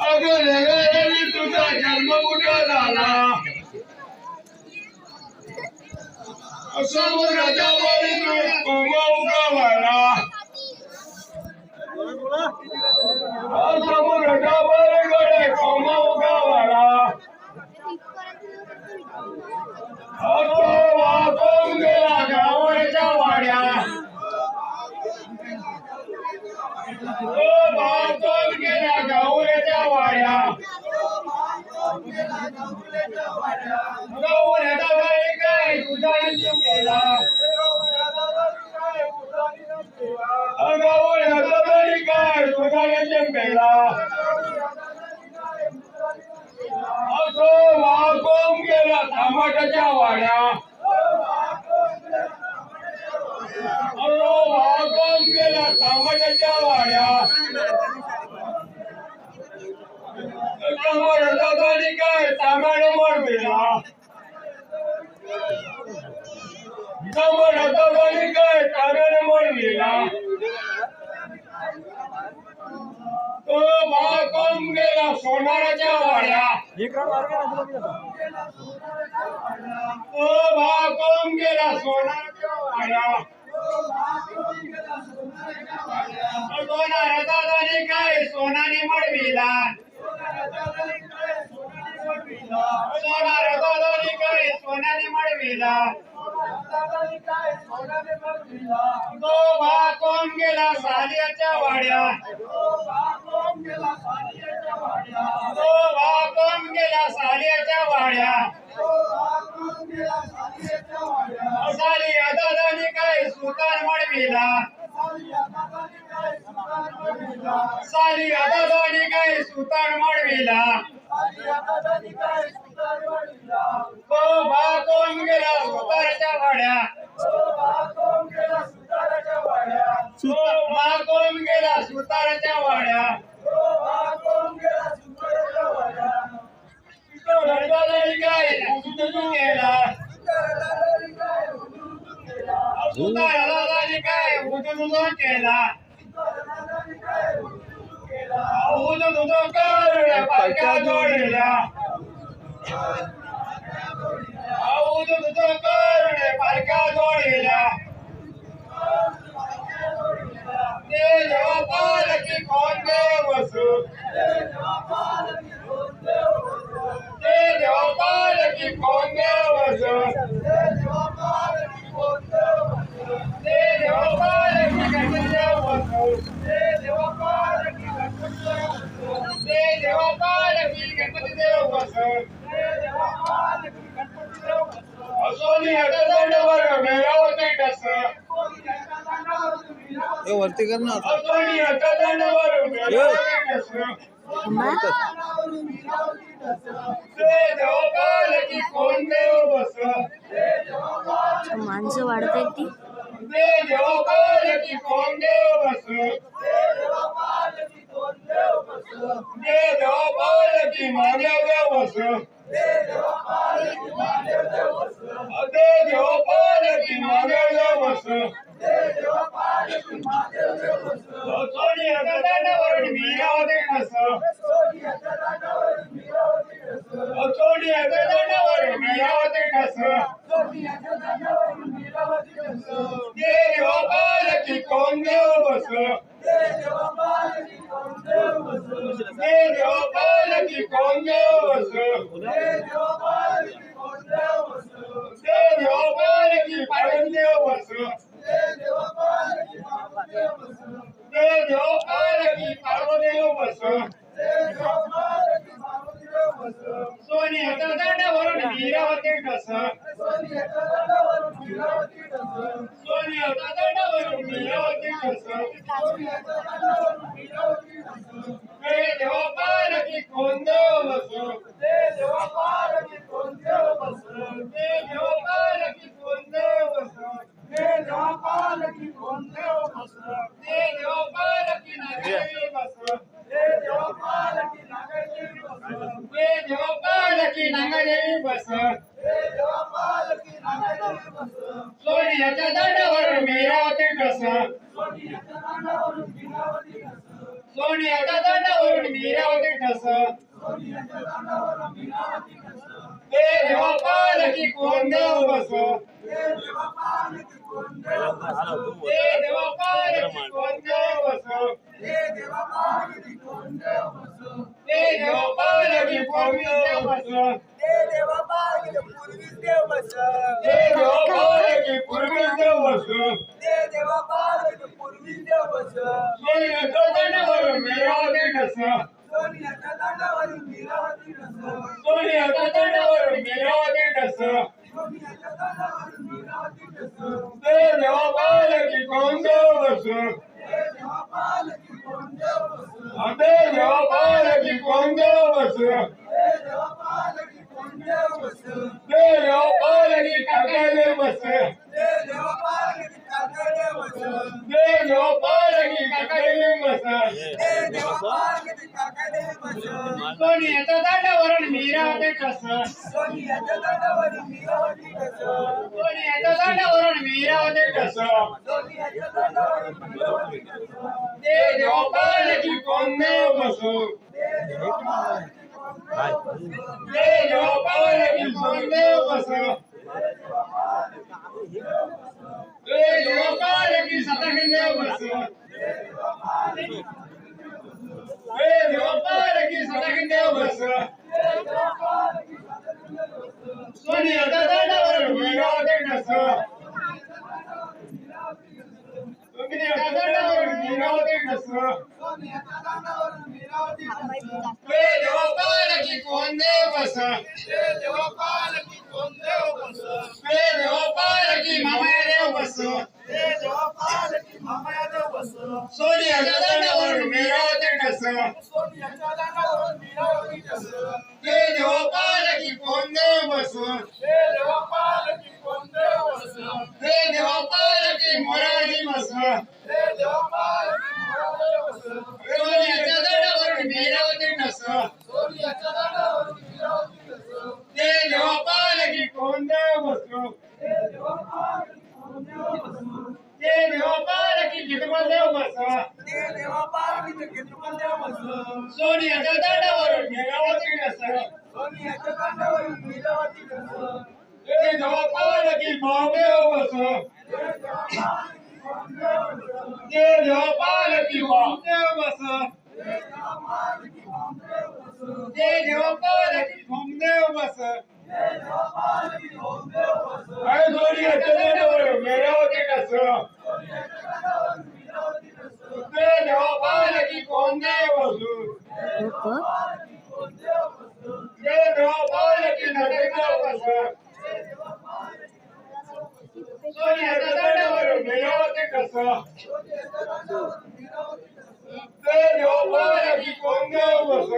अगं रे तुझा जन्म कुठं झाला समुद्राच्या वरी उगवाला समुद्राच्या वरीकडे उगवाला वाकून गेला गावड्याच्या वाड्या वाकून गेला गावड्याच्या वाड्या गवऱ्याचा बाई काय उदाहरण गेला गवऱ्याचा बाई काय उदाहरण गेला असो वाकून गेला टमाट्याच्या वाड्या असो वाकून गेला टमाट्याच्या वाड्या गवऱ्याचा बाई काय टमाटे मरविला गवऱ्याचा बाई काय टमाटे मरविला तो वाकून गेला सोनाराच्या वाड्या तो वाकून गेला सोनाराच्या वाड्या सोनाराचा दाणी काय सोनाने मडविला सोनाराचा दाणी काय सोनाने मडविला तो वाकून गेला सालियाच्या वाड्या तो वाकून गेला सालियाच्या वाड्या सालिया दादानी काय सुतार मडविला सालिया दादानी काय सुतार मडविला तो वाकून गेला सुतारच्या वाड्या तो वाकून गेला सुतारच्या वाड्या काय केला सुताराला काय उदुदुदो केला उदुदुदो करड्या पालक्या जोडल्या उदुदुदो करड्या पालक्या जोडल्या ते जेव्हा पालकी कोण देव बसू ते जेव्हा पालकी कोण देव बसू ते जेव्हा पालकी गणपती देव बसू ते जेव्हा पालकी गणपती देव बसू असोनी हटदंडवर मेळावते डस वरती कर ना असोनी हटदंडवर मेळावते डस की कोण देव बस माणसं वाढत आहेत ती की कोण देव बस की मानव देव बस की मानव देव बस सोनी हटदंडवर मेळावते डस सोनी हटदंडवर मेळावते डस की कोण देव बस की कोण देव बस की पाडून देव बस की पाडून देव बस सोनी हटदंडवरून वीरावते डस सोनी हटदंडवरून वीरावते डस की कोण देव बस की कोण देव बस की कोण देव बस नागरी बस की नागरी बस सोनी हटदंडवरून वीरावते डस सोन्याच्या दांडावरून मीरावती ठस ते देवा पालकी कोण देव बस ते देवा पालकी कोण देव बस ते देवा पालकी कोण देव बस ते देवा पालकी पूर्वी देव बस ते देवा पालकी पूर्वी देव बस ते देवा पालकी पूर्वी देव बस सोन्याच्या दांडावरून मीरावती ठस सोन्याच्या दांडावरून मीरावती ठस सोन्याच्या दांडावरून मीरावती ठस ते देवा पालकी कोण देव बस ते देवा पालकी कोण देव बस ते देवा पालकी काकाले बस ते देवा पालकी काकाले बस सोन्याच्या दांडावरून मीरावती ठस सोन्याच्या दांडावरून मीरावती ठस ते देवा पालकी कोण देव बस ते देवा पालकी कोण देव बस ते देवा पालकी सतत देव बस ते देवा पालकी सतत देव बस सोन्याच्या दांडावरून मीरावती ठस सोन्याच्या दांडावरून मीरावती ठस ते देवा पालकी कोण देव बस ते देवा पालकी कोण देव बस ते देवा पालकी मामाया देव बस ते देवा पालकी मामाया देव बस सोन्याच्या दांडावरून मीरावती ठस सोन्याच्या दांडावरून मीरावती ठस ते देवा पालकी कोण देव बस ते देवा पालकी कोण देव बस ते देवा पालकी मोराची बस ते देवा पालकी मोराची बस सोन्याच्या दांडावरून मीरावती ठस सोन्याच्या दांडावरून मीरावती ठस ते देवा पालकी कोण देव बस ते देवा पालकी जितमल देव बस ते देवा पालकी जितमल देव बस सोन्याच्या दांडावरून मीरावती ठस सोन्याच्या दांडावरून मीरावती ठस ते देवा पालकी भावदेव बस ते देवा पालकी भावदेव बस ते देवा पालकी भावदेव बस अरे सोन्याच्या दांडावरून मीरावती ठस ते देवा पालकी कोण देव बस ते देवा पालकी नटदेव बस सोन्याच्या दांडावरून मीरावती ठस ते देवा पालकी कोण देव बस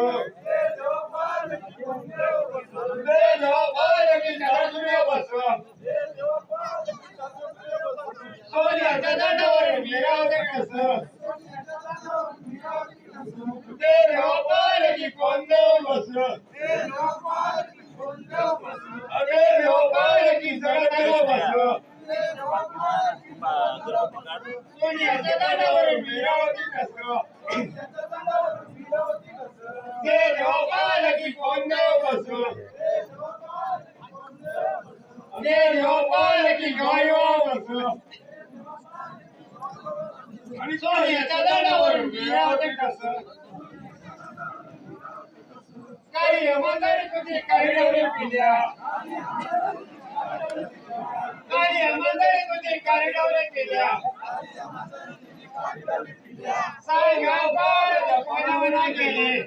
ते देवा पालकी नटदेव बस सोन्याच्या दांडावरून मीरावती ठस ते देवा पालकी कोण देव बस अरे देवा पालकी जगदेव बस सोन्याच्या दांडावरून मीरावती ठस ते देवा पालकी कोण देव बस ते देवा पालकी गायवा बस आणि सोन्याच्या दांडावरून मीरावती ठस काही अमंदर तुझी काही डवरे पिल्या काही अमंदर तुझी काही डवरे पिल्या सायगाव पार कोणावना गेले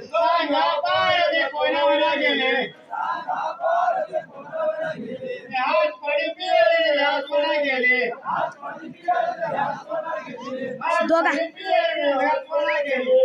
सायगाव पार कोणावना गेले आज पडी पियले आज कोणा गेले आज पडी पियले आज कोणा गेले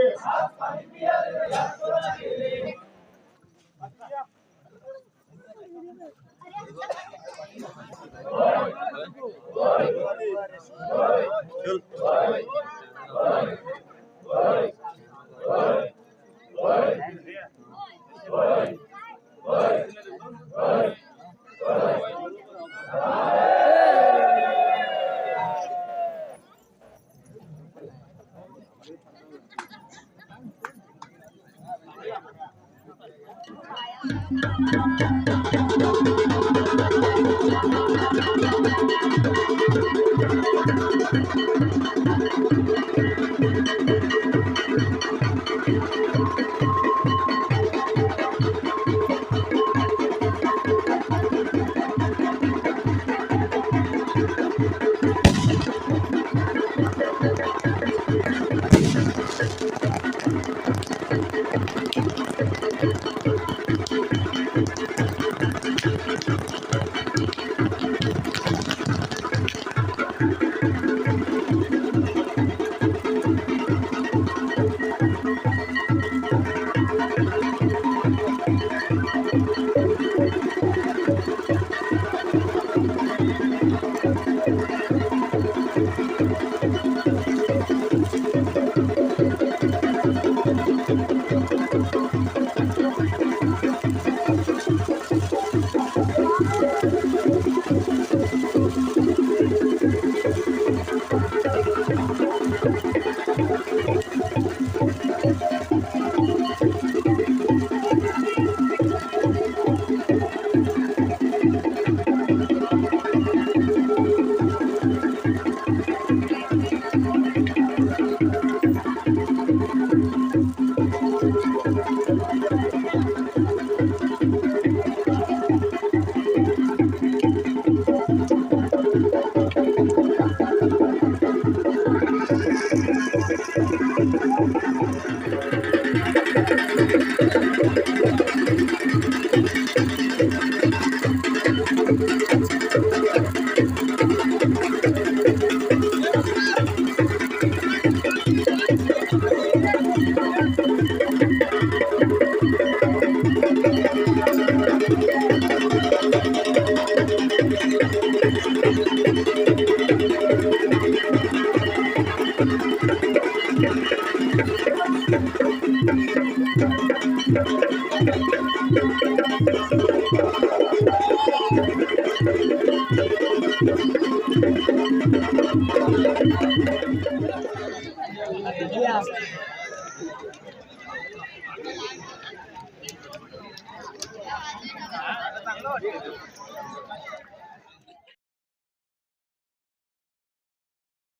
चांगलं वाटतं